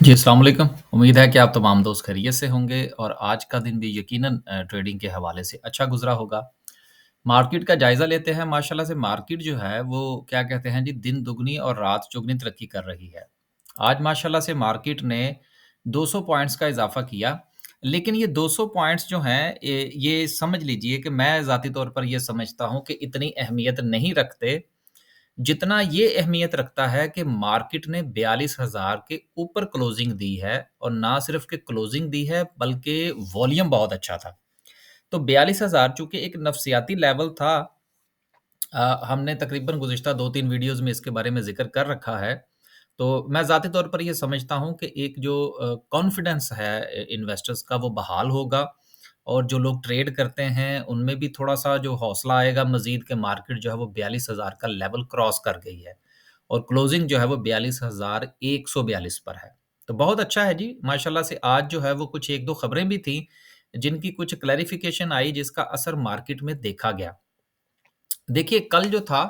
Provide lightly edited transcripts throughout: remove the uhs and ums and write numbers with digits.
जी, अस्सलाम वालेकुम। उम्मीद है कि आप तमाम दोस्त खैरियत से होंगे और आज का दिन भी यकीनन ट्रेडिंग के हवाले से अच्छा गुज़रा होगा। मार्केट का जायज़ा लेते हैं, माशाल्लाह से मार्केट जो है वो क्या कहते हैं जी, दिन दुगनी और रात चौगुनी तरक्की कर रही है। आज माशाल्लाह से मार्केट ने 200 पॉइंट्स का इज़ाफ़ा किया, लेकिन ये 200 पॉइंट्स जो हैं ये समझ लीजिए कि मैं ज़ाती तौर पर ये समझता हूँ कि इतनी अहमियत नहीं रखते जितना ये अहमियत रखता है कि मार्केट ने 42,000 के ऊपर क्लोजिंग दी है और ना सिर्फ कि क्लोजिंग दी है बल्कि वॉल्यूम बहुत अच्छा था। तो 42,000 चूँकि एक नफ़सियाती लेवल था। हमने तकरीबन गुज़िश्ता 2-3 वीडियोज़ में इसके बारे में ज़िक्र कर रखा है। तो मैं ज़ाती तौर पर ये समझता हूँ कि एक जो कॉन्फिडेंस है इन्वेस्टर्स का वो बहाल होगा और जो लोग ट्रेड करते हैं उनमें भी थोड़ा-सा जो हौसला आएगा मज़ीद कि मार्केट जो है वो 42,000 का लेवल क्रॉस कर गई है और क्लोजिंग जो है वो 42,142 पर है। तो बहुत अच्छा है जी, माशाल्लाह से आज जो है वो कुछ 1-2 खबरें भी थी, जिनकी कुछ क्लैरिफ़िकेशन आई जिसका असर मार्केट में देखा गया। देखिए, कल जो था,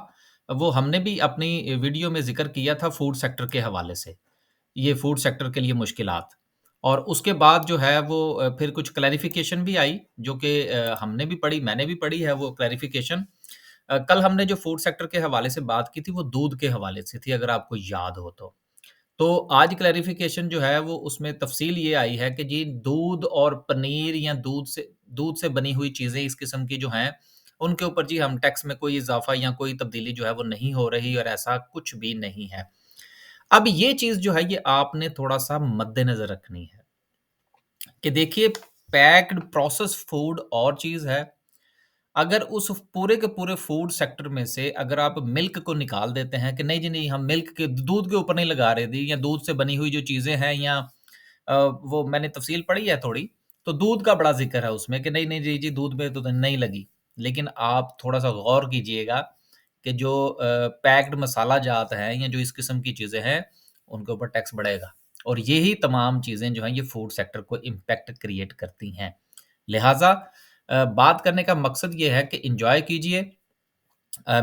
वो हमने भी अपनी वीडियो में ज़िक्र किया था फूड सेक्टर के हवाले से। ये फूड सेक्टर के लिए मुश्किलात और उसके बाद जो है वो फिर कुछ क्लैरिफ़िकेशन भी आई जो कि हमने भी पढ़ी, मैंने भी पढ़ी है वो क्लैरिफ़िकेशन। कल हमने जो फूड सेक्टर के हवाले से बात की थी, वो दूध के हवाले से थी, अगर आपको याद हो तो। तो आज क्लैरिफ़िकेशन जो है वो उसमें तफ़सील ये आई है कि जी दूध और पनीर या दूध से बनी हुई चीज़ें इस किस्म की जो हैं, उनके ऊपर जी हम टैक्स में कोई इज़ाफ़ा या कोई तब्दीली जो है वो नहीं हो रही और ऐसा कुछ भी नहीं है। अब ये चीज़ जो है ये आपने थोड़ा-सा मद्देनज़र रखनी है कि देखिए पैक्ड प्रोसेस्ड फूड और चीज़ है। अगर उस पूरे के पूरे फूड सेक्टर में से अगर आप मिल्क को निकाल देते हैं कि नहीं जी नहीं हम मिल्क के दूध के ऊपर नहीं लगा रहे थे या दूध से बनी हुई जो चीज़ें हैं या वो मैंने तफ़सील पढ़ी है थोड़ी, तो दूध का बड़ा ज़िक्र है उसमें कि नहीं जी, जी दूध में तो नहीं लगी। लेकिन आप थोड़ा-सा गौर कीजिएगा कि जो पैक्ड मसाला जात हैं या जो इस किस्म की चीज़ें हैं, उनके ऊपर टैक्स बढ़ेगा और यही तमाम चीज़ें जो हैं ये फूड सेक्टर को इम्पैक्ट क्रिएट करती हैं। लिहाज़ा बात करने का मकसद ये है कि एन्जॉय कीजिए।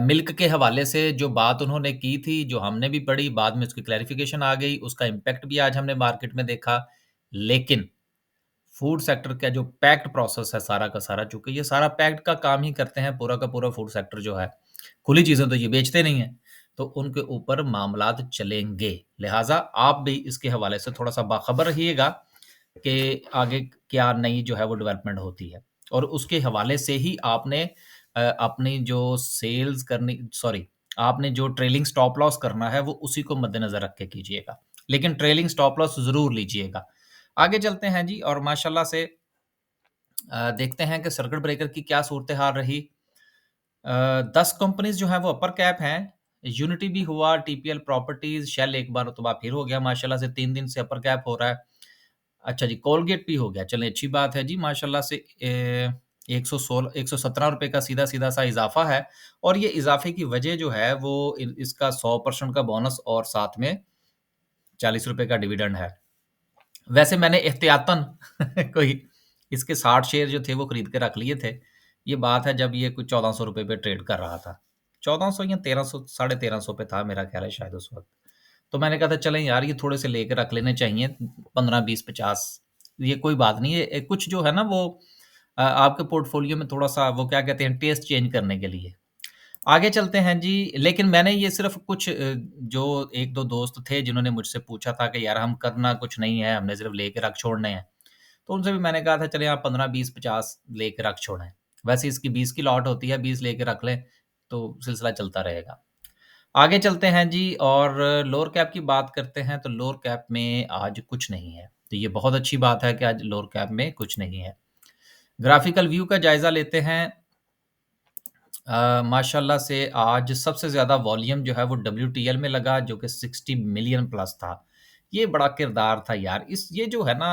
मिल्क के हवाले से जो बात उन्होंने की थी, जो हमने भी पढ़ी, बाद में उसकी क्लैरिफ़िकेशन आ गई, उसका इम्पैक्ट भी आज हमने मार्केट में देखा। लेकिन फूड सेक्टर का जो पैक्ड प्रोसेस है सारा का सारा, चूँकि ये सारा पैक्ड का काम ही करते हैं, पूरा का पूरा फूड सेक्टर जो है। खुली चीज़ें तो ये बेचते नहीं हैं, तो उनके ऊपर मामलात चलेंगे। लिहाज़ा आप भी इसके हवाले से थोड़ा-सा बाखबर रहिएगा कि आगे क्या नई जो है वो डेवलपमेंट होती है और उसके हवाले से ही आपने अपनी जो सेल्स करनी सॉरी आपने जो ट्रेलिंग स्टॉप लॉस करना है वो उसी को मद्देनज़र रख के कीजिएगा। लेकिन ट्रेलिंग स्टॉप लॉस ज़रूर लीजिएगा। आगे चलते हैं जी और माशाल्लाह से देखते हैं कि सर्किट ब्रेकर की क्या सूरत-ए-हाल रही। 10 कंपनीज़ जो हैं वो अपर कैप हैं। यूनिटी भी हुआ, टीपीएल प्रॉपर्टीज़, शेल एक बार फिर हो गया माशाल्लाह से 3 दिन से अपर कैप हो रहा है। अच्छा जी, कोलगेट भी हो गया, चलें अच्छी बात है जी माशाल्लाह से 116 ₹117 का सीधा-सीधा सा इज़ाफ़ा है और ये इज़ाफ़े की वजह जो है वो इसका 100% का बोनस और साथ में ₹40 का डिविडेंड है। वैसे मैंने एहतियातन कोई इसके 60 शेयर जो थे वो खरीद के रख लिए थे। ये बात है जब ये कुछ ₹1400 पे ट्रेड कर रहा था। 1400 या 1300 साढ़े 1300 पे था मेरा ख़्याल है शायद उस वक़्त। तो मैंने कहा था चलें यार ये थोड़े से लेके रख लेने चाहिए 15, 20, 50 ये कोई बात नहीं है। कुछ जो है ना वो आपके पोर्टफ़ोलियो में थोड़ा-सा वो क्या कहते हैं टेस्ट चेंज करने के लिए। आगे चलते हैं जी, लेकिन मैंने ये सिर्फ़ कुछ जो 1-2 दोस्त थे जिन्होंने मुझसे पूछा था कि यार हम करना कुछ नहीं है, हमने सिर्फ़ लेके रख छोड़ने हैं। तो उनसे भी मैंने कहा था चलें आप 15, 20, 50 लेके रख छोड़ें। वैसे इसकी 20 की लॉट होती है, 20 लेके रख लें, तो सिलसिला चलता रहेगा। आगे चलते हैं जी और लोअर कैप की बात करते हैं, तो लोअर कैप में आज कुछ नहीं है। तो ये बहुत अच्छी बात है कि आज लोअर कैप में कुछ नहीं है। ग्राफ़िकल व्यू का जायज़ा लेते हैं। माशाल्लाह से आज सबसे ज़्यादा वॉल्यूम जो है वो डब्ल्यूटीएल में लगा जो कि 60 मिलियन प्लस था। ये बड़ा किरदार था यार। ये जो है ना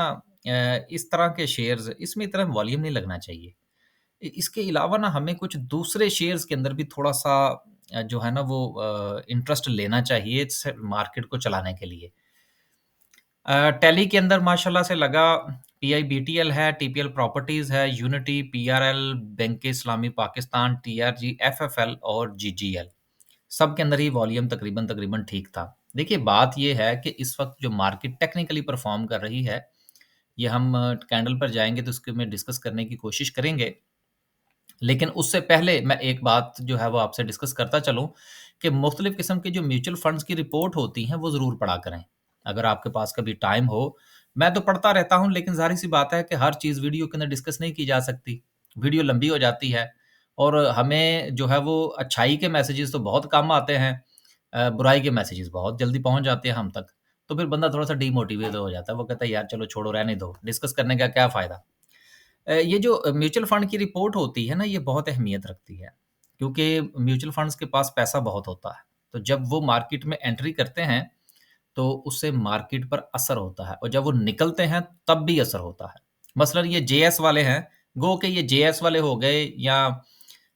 इस तरह के शेयर्स इसमें इतना वॉल्यूम नहीं लगना चाहिए। इसके अलावा ना हमें कुछ दूसरे शेयर्स के अंदर भी थोड़ा-सा जो है ना वो इंटरेस्ट लेना चाहिए मार्केट को चलाने के लिए। टैली के अंदर माशाल्लाह से लगा पीआईबीटीएल है, टीपीएल प्रॉपर्टीज़ है, यूनिटी, पीआरएल, बैंक इस्लामी पाकिस्तान, टीआरजी, एफएफएल और जीजीएल। सब के अंदर ही वॉल्यूम तकरीबन तकरीबन ठीक था। देखिए, बात ये है कि इस वक़्त जो मार्केट टेक्निकली परफ़ॉर्म कर रही है, ये हम कैंडल पर जाएँगे तो उसके में डिस्कस करने की कोशिश करेंगे। लेकिन उससे पहले मैं एक बात जो है वो आपसे डिस्कस करता चलूँ कि मुख़्तलिफ़ किस्म के जो म्यूचुअल फंड्स की रिपोर्ट होती हैं, वो ज़रूर पढ़ा करें। अगर आपके पास कभी टाइम हो, मैं तो पढ़ता रहता हूँ, लेकिन ज़ाहिर-सी बात है कि हर चीज़ वीडियो के अंदर डिस्कस नहीं की जा सकती। वीडियो लंबी हो जाती है और हमें जो है वो अच्छाई के मैसेजेस तो बहुत कम आते हैं, बुराई के मैसेजेस बहुत जल्दी पहुँच जाते हैं हम तक। तो फिर बंदा थोड़ा-सा डीमोटिवेट हो जाता है, वो कहता है यार चलो छोड़ो रहने दो, डिस्कस करने का क्या फ़ायदा। ये जो म्यूचुअल फंड की रिपोर्ट होती है ना, ये बहुत अहमियत रखती है, क्योंकि म्यूचुअल फंड्स के पास पैसा बहुत होता है। तो जब वो मार्केट में एंट्री करते हैं, तो उससे मार्केट पर असर होता है और जब वो निकलते हैं, तब भी असर होता है। मसलन ये जेएस वाले हैं, गो के ये जेएस वाले हो गए या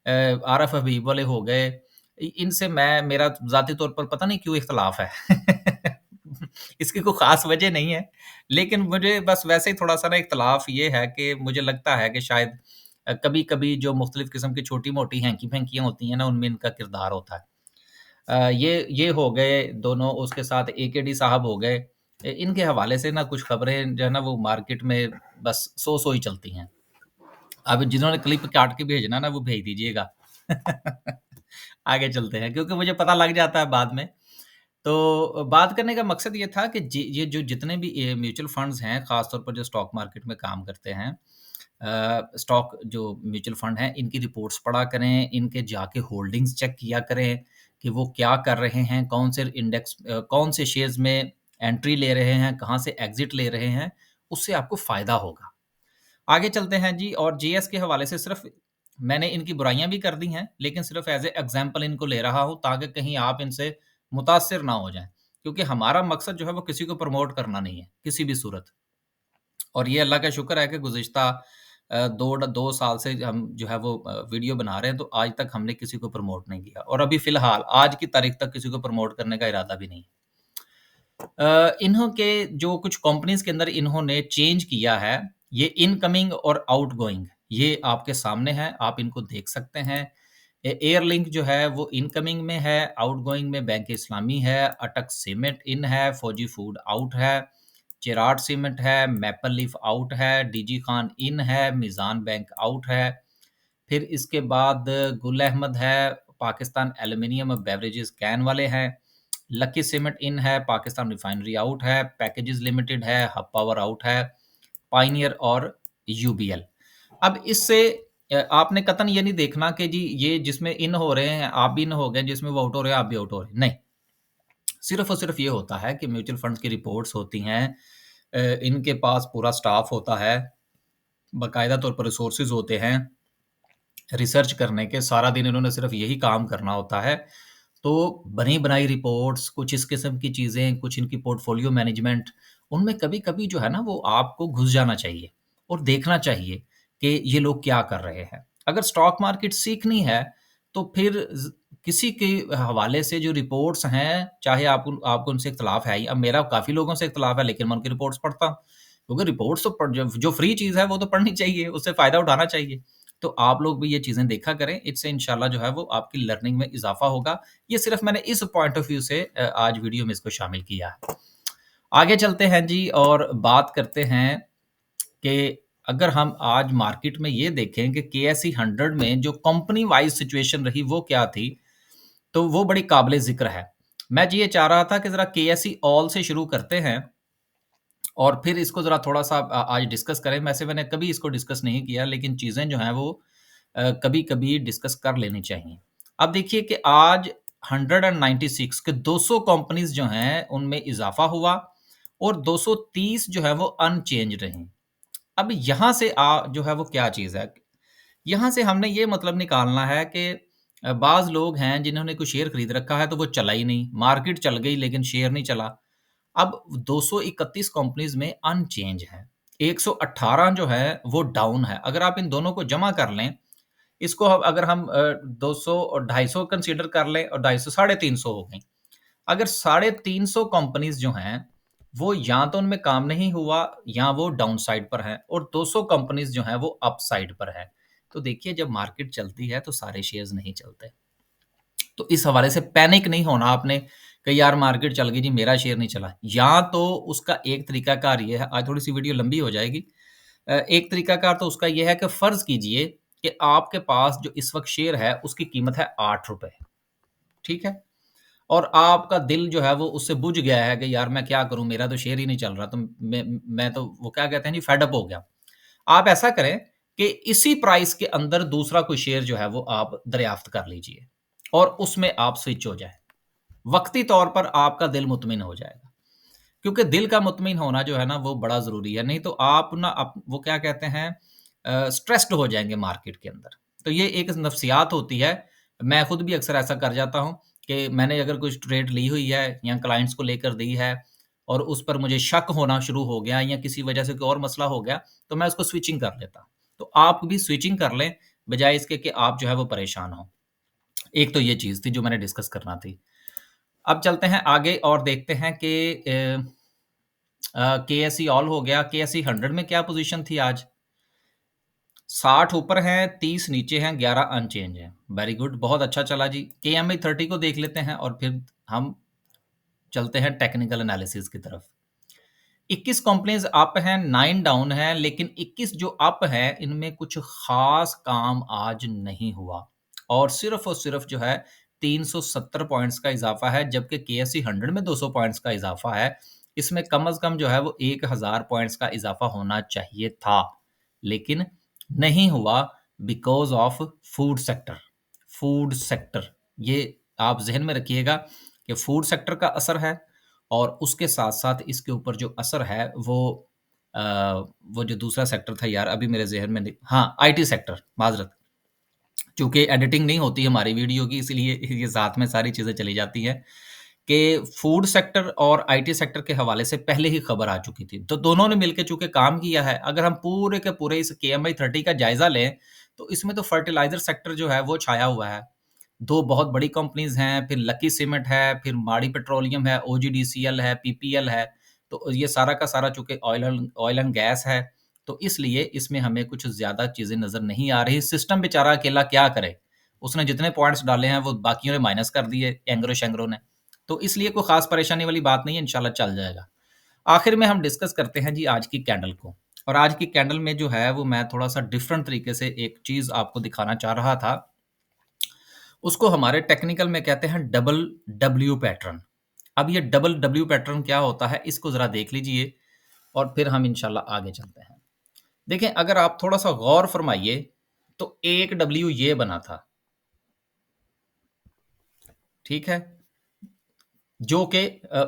आरएफ हबीब वाले हो गए, इनसे मैं मेरा ज़ाती तौर पर पता नहीं क्यों इख्तलाफ है। इसकी कोई ख़ास वजह नहीं है, लेकिन मुझे बस वैसे ही थोड़ा-सा ना इख्तलाफ ये है कि मुझे लगता है कि शायद कभी-कभी जो मुख़्तलिफ़ किस्म की छोटी-मोटी हैंकी-पैंकियाँ होती हैं ना, उनमें इनका किरदार होता है। ये हो गए दोनों, उसके साथ एकेडी साहब हो गए। इनके हवाले से ना कुछ खबरें जो है ना वो मार्केट में बस सो-सो ही चलती हैं। अब जिन्होंने क्लिप काट के भेजना ना वो भेज दीजिएगा। आगे चलते हैं क्योंकि मुझे पता लग जाता है बाद में। तो बात करने का मकसद ये था कि ये जो जितने भी ये म्यूचुअल फंड्स हैं, ख़ास तौर पर जो स्टॉक मार्केट में काम करते हैं, स्टॉक जो म्यूचुअल फंड हैं, इनकी रिपोर्ट्स पढ़ा करें, इनके जाके होल्डिंग्स चेक किया करें कि वो क्या कर रहे हैं, कौन से शेयर्स में एंट्री ले रहे हैं, कहाँ से एग्ज़िट ले रहे हैं, उससे आपको फ़ायदा होगा। आगे चलते हैं जी और जीएस के हवाले से सिर्फ़ मैंने इनकी बुराइयाँ भी कर दी हैं, लेकिन सिर्फ़ एज़ ए एग्ज़ाम्पल इनको ले रहा हूँ ताकि कहीं आप इनसे मुतासिर ना हो जाएँ। क्योंकि हमारा मकसद जो है वो किसी को प्रमोट करना नहीं है, किसी भी सूरत। और ये अल्लाह का शुक्र है कि गुज़िश्ता 2 साल से हम जो है वो वीडियो बना रहे हैं, तो आज तक हमने किसी को प्रमोट नहीं किया और अभी फ़िलहाल आज की तारीख़ तक किसी को प्रमोट करने का इरादा भी नहीं है। इन्हों के जो कुछ कंपनीज़ के अंदर इन्होंने चेंज किया है, ये इनकमिंग और आउटगोइंग ये आपके सामने है, आप इनको देख सकते हैं। एयरलिंक जो है वो इनकमिंग में है, आउटगोइंग में बैंक इस्लामी है, अटक सीमेंट इन है, फौजी फूड आउट है, चिराट सीमेंट है, मैपल लीफ आउट है, डीजी खान इन है, मीज़ान बैंक आउट है। फिर इसके बाद गुल अहमद है, पाकिस्तान एल्यूमीनियम बेवरेजेस कैन वाले हैं। लकी सीमेंट इन है, पाकिस्तान रिफाइनरी आउट है, पैकेजेस लिमिटेड है, हब पावर आउट है, पायनियर और यूबीएल। अब इससे आपने कतई ये नहीं देखना कि जी ये जिसमें इन हो रहे हैं, आप भी इन हो गए, जिसमें वो आउट हो रहे हैं, आप भी आउट हो रहे हैं। नहीं, सिर्फ़ और सिर्फ़ ये होता है कि म्यूचुअल फंड्स की रिपोर्ट्स होती हैं, इनके पास पूरा स्टाफ होता है, बाकायदा तौर पर रिसोर्सेज़ होते हैं, रिसर्च करने के, सारा दिन इन्होंने सिर्फ़ यही काम करना होता है। तो बनी-बनाई रिपोर्ट्स, कुछ इस किस्म की चीज़ें, कुछ इनकी पोर्टफ़ोलियो मैनेजमेंट, उनमें कभी-कभी जो है ना वो आपको घुस जाना चाहिए और देखना चाहिए कि ये लोग क्या कर रहे हैं। अगर स्टॉक मार्केट सीखनी है, तो फिर किसी के हवाले से जो रिपोर्ट्स हैं, चाहे आपको उनसे इख्तिलाफ़ है ही, अब मेरा काफ़ी लोगों से इख्तिलाफ़ है लेकिन मैं उनकी रिपोर्ट्स पढ़ता हूँ। क्योंकि रिपोर्ट्स तो पढ़ जो फ्री चीज़ है वो तो पढ़नी चाहिए, उससे फ़ायदा उठाना चाहिए। तो आप लोग भी ये चीज़ें देखा करें, इससे इंशाल्लाह जो है वो आपकी लर्निंग में इज़ाफ़ा होगा। ये सिर्फ़ मैंने इस पॉइंट ऑफ व्यू से आज वीडियो में इसको शामिल किया है। आगे चलते हैं जी और बात करते हैं कि अगर हम आज मार्केट में ये देखें कि केएसई 100 में जो कंपनी वाइज़ सिचुएशन रही वो क्या थी, तो वो बड़ी काबिल-ज़िक्र है। मैं जी ये चाह रहा था कि ज़रा केएसई ऑल से शुरू करते हैं और फिर इसको ज़रा थोड़ा-सा आज डिस्कस करें। वैसे मैंने कभी इसको डिस्कस नहीं किया लेकिन चीज़ें जो हैं वो कभी-कभी डिस्कस कर लेनी चाहिए। अब देखिए कि आज 196 के 200 कंपनीज़ जो हैं उनमें इज़ाफ़ा हुआ और 230 जो है वो अनचेंज रहीं। अब यहाँ से जो है वो क्या चीज़ है, यहाँ से हमने ये मतलब निकालना है कि बाज़ लोग हैं जिन्होंने कोई शेयर खरीद रखा है तो वो चला ही नहीं, मार्केट चल गई लेकिन शेयर नहीं चला। अब 231 कंपनीज़ में अनचेंज है, 118 जो है वो डाउन है। अगर आप इन दोनों को जमा कर लें, इसको अगर हम 200 और 250 कंसीडर कर लें और 250 साढ़े 300 हो गई। अगर साढ़े 300 कंपनीज़ जो हैं, वो या तो उनमें काम नहीं हुआ या वो डाउन साइड पर हैं और 200 कंपनीज़ जो हैं वो अप साइड पर हैं। तो देखिए जब मार्केट चलती है तो सारे शेयर्स नहीं चलते। तो इस हवाले से पैनिक नहीं होना आपने कि यार मार्केट चल गई जी, मेरा शेयर नहीं चला। या तो उसका एक तरीकाकार ये है, आज थोड़ी-सी वीडियो लंबी हो जाएगी। एक तरीकाकार तो उसका ये है कि फ़र्ज़ कीजिए कि आपके पास जो इस वक़्त शेयर है, उसकी कीमत है ₹8, ठीक है? और आपका दिल जो है वो उससे बुझ गया है कि यार मैं क्या करूँ, मेरा तो शेयर ही नहीं चल रहा, तो मैं तो वो क्या कहते हैं जी, फेड अप हो गया। आप ऐसा करें कि इसी प्राइस के अंदर दूसरा कोई शेयर जो है वो आप दरियाफ़्त कर लीजिए और उसमें आप स्विच हो जाएँ। वक़्ती तौर पर आपका दिल मुतमिन हो जाएगा, क्योंकि दिल का मुतमिन होना जो है ना वो बड़ा ज़रूरी है, नहीं तो आप ना वो क्या कहते हैं स्ट्रेस्ड हो जाएँगे मार्केट के अंदर। तो ये एक नफ्सियात होती है, मैं खुद भी अक्सर ऐसा कर जाता हूँ कि मैंने अगर कुछ ट्रेड ली हुई है या क्लाइंट्स को लेकर दी है और उस पर मुझे शक होना शुरू हो गया या किसी वजह से कोई और मसला हो गया, तो मैं उसको स्विचिंग कर लेता हूँ। तो आप भी स्विचिंग कर लें, बजाए इसके कि आप जो है वो परेशान हों। एक तो ये चीज़ थी जो मैंने डिस्कस करना थी। अब चलते हैं आगे और देखते हैं कि केएसई ऑल हो गया, केएसई 100 में क्या पोज़ीशन थी आज? 60 ऊपर हैं, 30 नीचे हैं, 11 अनचेंज हैं। वेरी गुड, बहुत अच्छा चला जी। केएमए 30 को देख लेते हैं और फिर हम चलते हैं टेक्निकल एनालिसिस की तरफ। 21 कंपनीज़ अप हैं, 9 डाउन हैं, लेकिन 21 जो अप हैं, इनमें कुछ ख़ास काम आज नहीं हुआ और सिर्फ़ जो है 370 पॉइंट्स का इज़ाफ़ा है, जबकि केएसई 100 में 200 पॉइंट्स का इज़ाफ़ा है। इसमें कम से कम जो है वो 1000 पॉइंट्स का इज़ाफ़ा होना चाहिए था, लेकिन नहीं हुआ because of food sector. Food sector, ये आप ज़हन में रखिएगा कि फूड सेक्टर का असर है और उसके साथ-साथ इसके ऊपर जो असर है अ, वो जो दूसरा सेक्टर था यार अभी मेरे ज़हन में नहीं, हाँ, आईटी सेक्टर, माज़रत। चूँकि एडिटिंग नहीं होती हमारी वीडियो की, इसलिए ये साथ में सारी चीज़ें चली जाती हैं कि फूड सेक्टर और आईटी सेक्टर के हवाले से पहले ही खबर आ चुकी थी। तो दोनों ने मिलके चूँकि काम किया है, अगर हम पूरे के पूरे इस केएमआई 30 का जायज़ा लें, तो इसमें तो फर्टिलाइज़र सेक्टर जो है वो छाया हुआ है। 2 बहुत बड़ी कंपनीज़ हैं, फिर लकी सीमेंट है, फिर माड़ी पेट्रोलियम है, ओजीडीसीएल है, पीपीएल है। तो ये सारा का सारा चूँकि ऑयल एंड गैस है, तो इसलिए इसमें हमें कुछ ज़्यादा चीज़ें नज़र नहीं आ रही। सिस्टम बेचारा अकेला क्या करे? उसने जितने पॉइंट्स डाले हैं, वो बाकियों ने माइनस कर दिए, एंग्रो-शेंग्रो ने। तो इसलिए कोई ख़ास परेशानी वाली बात नहीं है, इंशाल्लाह चल जाएगा। आखिर में हम डिस्कस करते हैं जी आज की कैंडल को और आज की कैंडल में जो है, वो मैं थोड़ा-सा डिफरेंट तरीके से एक चीज़ आपको दिखाना चाह रहा था। उसको हमारे टेक्निकल में कहते हैं डबल डब्ल्यू पैटर्न। अब ये डबल डब्ल्यू पैटर्न क्या होता है, इसको ज़रा देख लीजिए और फिर हम इंशाल्लाह आगे चलते हैं। देखें, अगर आप थोड़ा-सा गौर फरमाइए, तो एक डब्ल्यू ये बना था, ठीक है? जो कि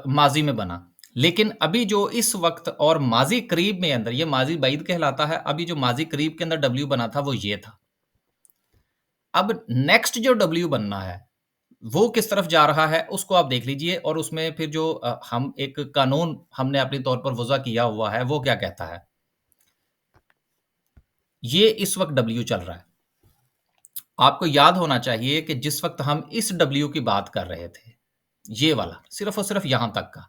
माज़ी में बना। लेकिन अभी जो इस वक़्त और माज़ी करीब में अंदर, ये माज़ी बईद कहलाता है, अभी जो माज़ी करीब के अंदर डब्ल्यू बना था, वो ये था। अब नेक्स्ट जो डब्ल्यू बनना है, वो किस तरफ जा रहा है, उसको आप देख लीजिए और उसमें फिर जो हम एक कानून हमने अपने तौर पर वज़ा किया हुआ है, वो क्या कहता है? ये इस वक़्त डब्ल्यू चल रहा है। आपको याद होना चाहिए कि जिस वक़्त हम इस डब्ल्यू की बात कर रहे थे, ये वाला, सिर्फ़ और सिर्फ़ यहाँ तक का,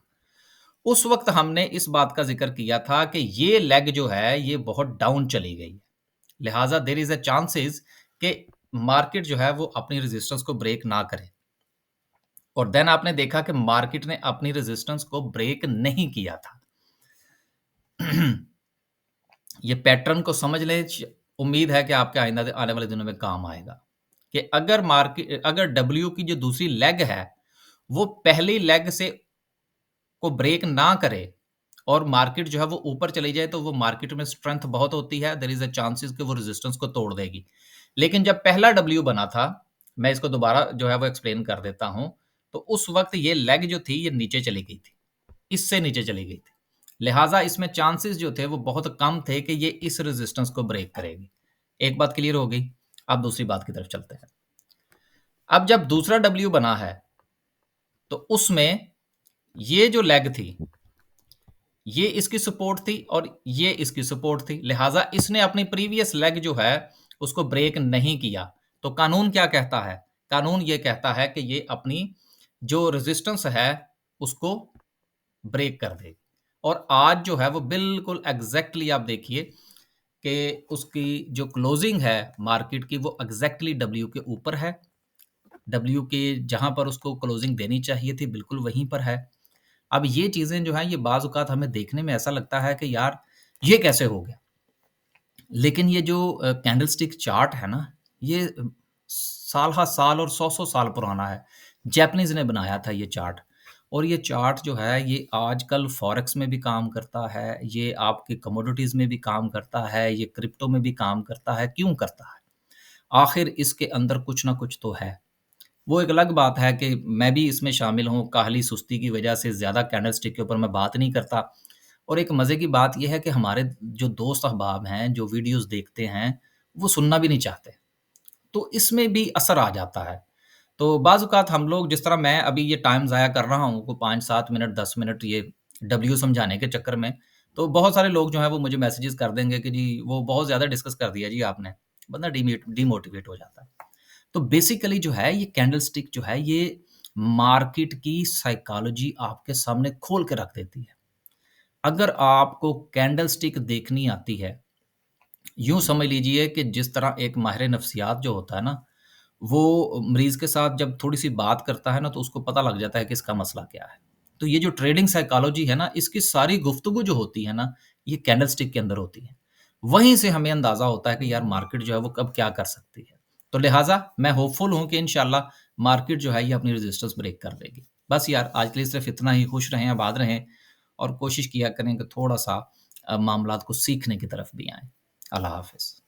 उस वक़्त हमने इस बात का ज़िक्र किया था कि ये लेग जो है, ये बहुत डाउन चली गई है। लिहाज़ा देयर इज़ अ चांसेस कि मार्केट जो है, वो अपनी रेज़िस्टेंस को ब्रेक ना करे और देन आपने देखा कि मार्केट ने अपनी रेज़िस्टेंस को ब्रेक नहीं किया था। ये पैटर्न को समझ लें, उम्मीद है कि आपके आइंदा आने वाले दिनों में काम आएगा कि अगर डब्ल्यू की जो दूसरी लेग है, वो पहली लेग से को ब्रेक ना करे और मार्केट जो है वो ऊपर चली जाए, तो वो मार्केट में स्ट्रेंथ बहुत होती है, देयर इज़ अ चांसेस कि वो रेजिस्टेंस को तोड़ देगी। लेकिन जब पहला डब्ल्यू बना था, मैं इसको दोबारा जो है वो एक्सप्लेन कर देता हूँ, तो उस वक़्त ये लेग जो थी, ये नीचे चली गई थी, इससे नीचे चली गई थी। लिहाज़ा इसमें चांसेस जो थे वो बहुत कम थे कि ये इस रेजिस्टेंस को ब्रेक करेगी। एक बात क्लियर हो गई, अब दूसरी बात की तरफ चलते हैं। अब जब दूसरा डब्ल्यू बना है, तो उसमें ये जो लेग थी, ये इसकी सपोर्ट थी और ये इसकी सपोर्ट थी। लिहाज़ा इसने अपनी प्रीवियस लेग जो है, उसको ब्रेक नहीं किया। तो कानून क्या कहता है? कानून ये कहता है कि ये अपनी जो रेजिस्टेंस है, उसको ब्रेक कर देगी। और आज जो है वो बिल्कुल एग्ज़ैक्टली आप देखिए कि उसकी जो क्लोजिंग है मार्केट की, वो एग्ज़ैक्टली डब्ल्यू के ऊपर है। डब्ल्यू के जहाँ पर उसको क्लोजिंग देनी चाहिए थी, बिल्कुल वहीं पर है। अब ये चीज़ें जो हैं, ये बाज़ औक़ात हमें देखने में ऐसा लगता है कि यार, ये कैसे हो गया? लेकिन ये जो कैंडलस्टिक चार्ट है ना, ये साल हा साल और सौ-सौ साल पुराना है। जैपनीज़ ने बनाया था ये चार्ट और ये चार्ट जो है, ये आजकल फॉरेक्स में भी काम करता है, ये आपके कमोडिटीज़ में भी काम करता है, ये क्रिप्टो में भी काम करता है। क्यों करता है? आखिर इसके अंदर कुछ ना कुछ तो है। वो एक अलग बात है कि मैं भी इसमें शामिल हूँ, काहली-सुस्ती की वजह से ज़्यादा कैंडलस्टिक के ऊपर मैं बात नहीं करता। और एक मज़े की बात ये है कि हमारे जो दोस्त अहबाब हैं, जो वीडियोज़ देखते हैं, वो सुनना भी नहीं चाहते। तो इसमें भी असर आ जाता है। तो बाज़ औक़ात हम लोग जिस तरह मैं अभी ये टाइम ज़ाया कर रहा हूँ, को 5-7 मिनट, 10 मिनट ये डब्ल्यू समझाने के चक्कर में, तो बहुत सारे लोग जो हैं वो मुझे मैसेजेस कर देंगे कि जी, वो बहुत ज़्यादा डिस्कस कर दिया जी आपने। बंदा डिमोटिवेट हो जाता है। तो बेसिकली जो है ये कैंडलस्टिक जो है ये मार्केट की साइकोलॉजी आपके सामने खोल के रख देती है। अगर आपको कैंडलस्टिक देखनी आती है, यूँ समझ लीजिए कि जिस तरह एक माहिर नफ्सियात जो होता है ना, वो मरीज़ के साथ जब थोड़ी-सी बात करता है ना, तो उसको पता लग जाता है कि इसका मसला क्या है। तो ये जो ट्रेडिंग साइकोलॉजी है ना, इसकी सारी गुफ्तगू जो होती है ना, ये कैंडलस्टिक के अंदर होती है। वहीं से हमें अंदाज़ा होता है कि यार मार्केट जो है वो कब क्या कर सकती है। तो लिहाज़ा मैं होपफुल हूँ कि इंशाअल्लाह मार्केट जो है ये अपनी रेजिस्टेंस ब्रेक कर देगी। बस यार आज के लिए सिर्फ़ इतना ही। खुश रहें, आबाद रहें और कोशिश किया करें कि थोड़ा-सा मामलात को सीखने की तरफ भी आएँ। अल्लाह हाफ़िज़।